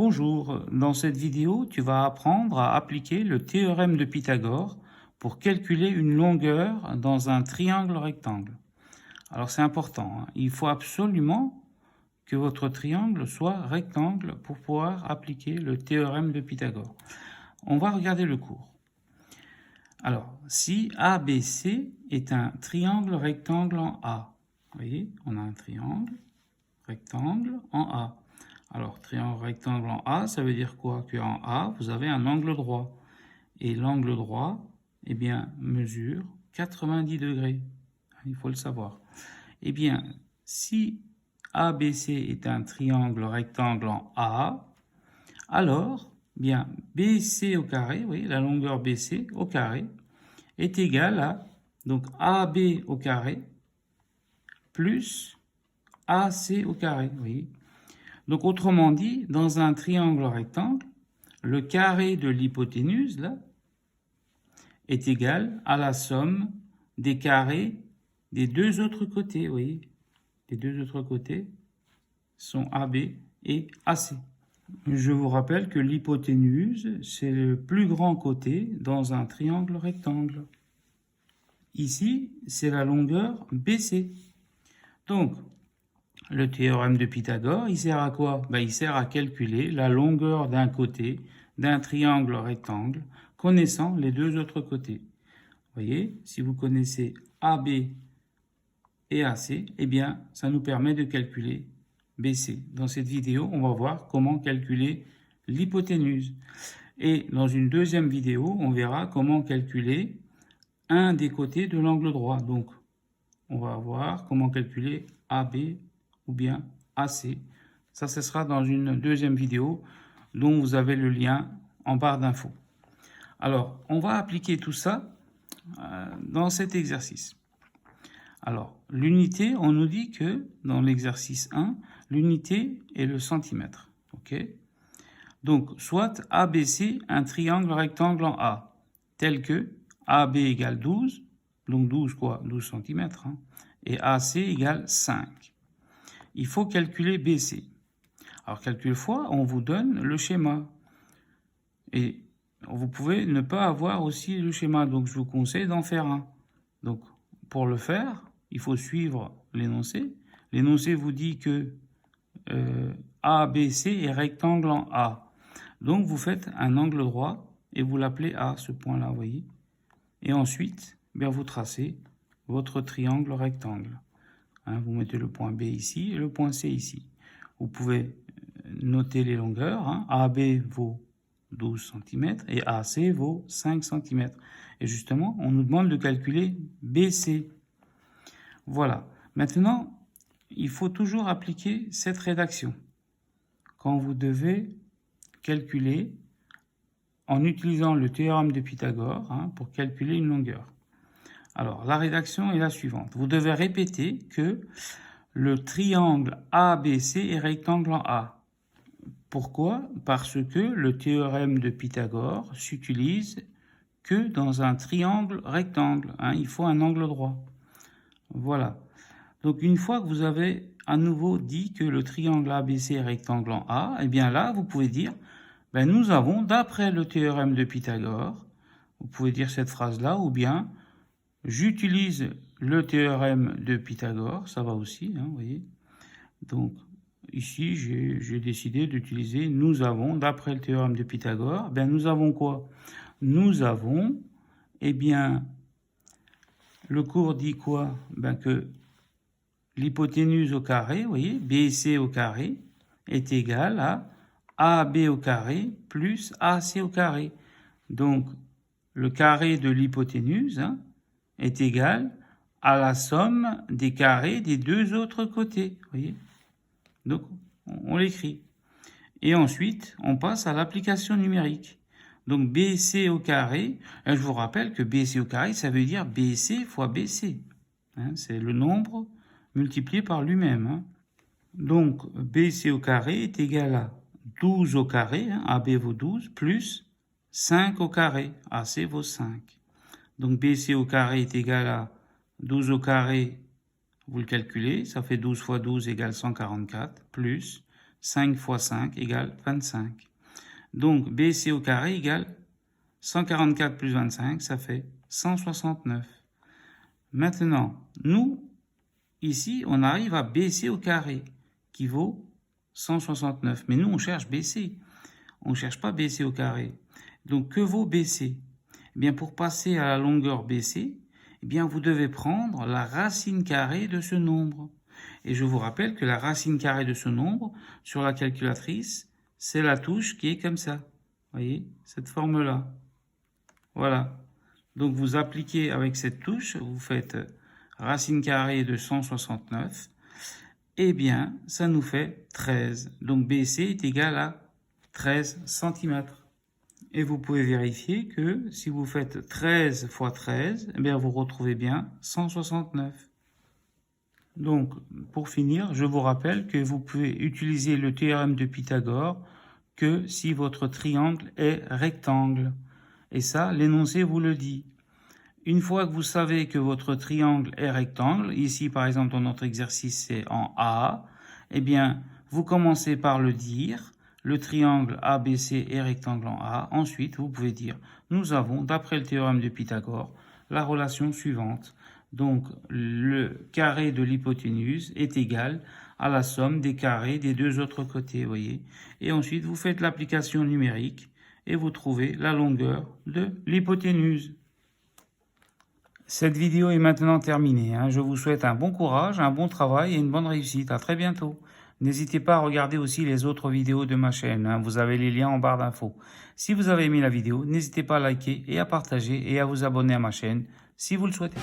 Bonjour, dans cette vidéo, tu vas apprendre à appliquer le théorème de Pythagore pour calculer une longueur dans un triangle rectangle. Alors c'est important, hein. Il faut absolument que votre triangle soit rectangle pour pouvoir appliquer le théorème de Pythagore. On va regarder le cours. Alors, si ABC est un triangle rectangle en A, vous voyez, on a un triangle rectangle en A. Alors, triangle rectangle en A, ça veut dire quoi? Qu'en A, vous avez un angle droit. Et l'angle droit, eh bien, mesure 90 degrés. Il faut le savoir. Eh bien, si ABC est un triangle rectangle en A, alors, bien, BC au carré, vous voyez, la longueur BC au carré, est égale à, donc, AB au carré plus AC au carré, vous voyez. Donc, autrement dit, dans un triangle rectangle, le carré de l'hypoténuse, là, est égal à la somme des carrés des deux autres côtés, vous voyez. Les deux autres côtés sont AB et AC. Je vous rappelle que l'hypoténuse, c'est le plus grand côté dans un triangle rectangle. Ici, c'est la longueur BC. Donc, le théorème de Pythagore, il sert à quoi? Il sert à calculer la longueur d'un côté d'un triangle rectangle, connaissant les deux autres côtés. Vous voyez, si vous connaissez AB et AC, eh bien, ça nous permet de calculer BC. Dans cette vidéo, on va voir comment calculer l'hypoténuse. Et dans une deuxième vidéo, on verra comment calculer un des côtés de l'angle droit. Donc, on va voir comment calculer AB ou bien AC. Ça, ce sera dans une deuxième vidéo dont vous avez le lien en barre d'infos. Alors, on va appliquer tout ça dans cet exercice. Alors, l'unité, on nous dit que dans l'exercice 1, l'unité est le centimètre. Ok? Donc, soit ABC, un triangle rectangle en A, tel que AB égale 12, donc 12 quoi? 12 cm, hein, et AC égale 5. Il faut calculer BC. Alors, quelquefois, on vous donne le schéma. Et vous pouvez ne pas avoir aussi le schéma, donc je vous conseille d'en faire un. Donc, pour le faire, il faut suivre l'énoncé. L'énoncé vous dit que ABC est rectangle en A. Donc, vous faites un angle droit et vous l'appelez A, ce point-là, vous voyez. Et ensuite, bien, vous tracez votre triangle rectangle. Hein, vous mettez le point B ici et le point C ici. Vous pouvez noter les longueurs. Hein. AB vaut 12 cm et AC vaut 5 cm. Et justement, on nous demande de calculer BC. Voilà. Maintenant, il faut toujours appliquer cette rédaction quand vous devez calculer en utilisant le théorème de Pythagore, hein, pour calculer une longueur. Alors, la rédaction est la suivante. Vous devez répéter que le triangle ABC est rectangle en A. Pourquoi? Parce que le théorème de Pythagore s'utilise que dans un triangle rectangle. Hein, il faut un angle droit. Voilà. Donc, une fois que vous avez à nouveau dit que le triangle ABC est rectangle en A, eh bien là, vous pouvez dire, nous avons, d'après le théorème de Pythagore, vous pouvez dire cette phrase-là, ou bien, j'utilise le théorème de Pythagore, ça va aussi, hein, vous voyez. Donc, ici, j'ai décidé d'utiliser nous avons, d'après le théorème de Pythagore, nous avons quoi? Nous avons, eh bien, le cours dit quoi? Que l'hypoténuse au carré, vous voyez, BC au carré, est égale à AB au carré plus AC au carré. Donc, le carré de l'hypoténuse, hein, est égal à la somme des carrés des deux autres côtés. Vous voyez? Donc, on l'écrit. Et ensuite, on passe à l'application numérique. Donc, BC au carré, je vous rappelle que BC au carré, ça veut dire BC fois BC. Hein, c'est le nombre multiplié par lui-même. Hein. Donc, BC au carré est égal à 12 au carré, hein, AB vaut 12, plus 5 au carré, AC vaut 5. Donc, BC au carré est égal à 12 au carré, vous le calculez, ça fait 12 fois 12 égale 144, plus 5 fois 5 égale 25. Donc, BC au carré égale 144 plus 25, ça fait 169. Maintenant, nous, ici, on arrive à BC au carré, qui vaut 169. Mais nous, on cherche BC. On ne cherche pas BC au carré. Donc, que vaut BC? Eh bien, pour passer à la longueur BC, eh bien, vous devez prendre la racine carrée de ce nombre. Et je vous rappelle que la racine carrée de ce nombre, sur la calculatrice, c'est la touche qui est comme ça. Vous voyez, cette forme-là. Voilà. Donc, vous appliquez avec cette touche, vous faites racine carrée de 169. Eh bien, ça nous fait 13. Donc, BC est égal à 13 cm. Et vous pouvez vérifier que si vous faites 13 fois 13, eh bien vous retrouvez bien 169. Donc, pour finir, je vous rappelle que vous pouvez utiliser le théorème de Pythagore que si votre triangle est rectangle. Et ça, l'énoncé vous le dit. Une fois que vous savez que votre triangle est rectangle, ici par exemple dans notre exercice c'est en A, eh bien vous commencez par le dire. Le triangle ABC est rectangle en A. Ensuite, vous pouvez dire, nous avons, d'après le théorème de Pythagore, la relation suivante. Donc, le carré de l'hypoténuse est égal à la somme des carrés des deux autres côtés, vous voyez. Et ensuite, vous faites l'application numérique et vous trouvez la longueur de l'hypoténuse. Cette vidéo est maintenant terminée. Je vous souhaite un bon courage, un bon travail et une bonne réussite. À très bientôt. N'hésitez pas à regarder aussi les autres vidéos de ma chaîne. Vous avez les liens en barre d'infos. Si vous avez aimé la vidéo, n'hésitez pas à liker et à partager et à vous abonner à ma chaîne si vous le souhaitez.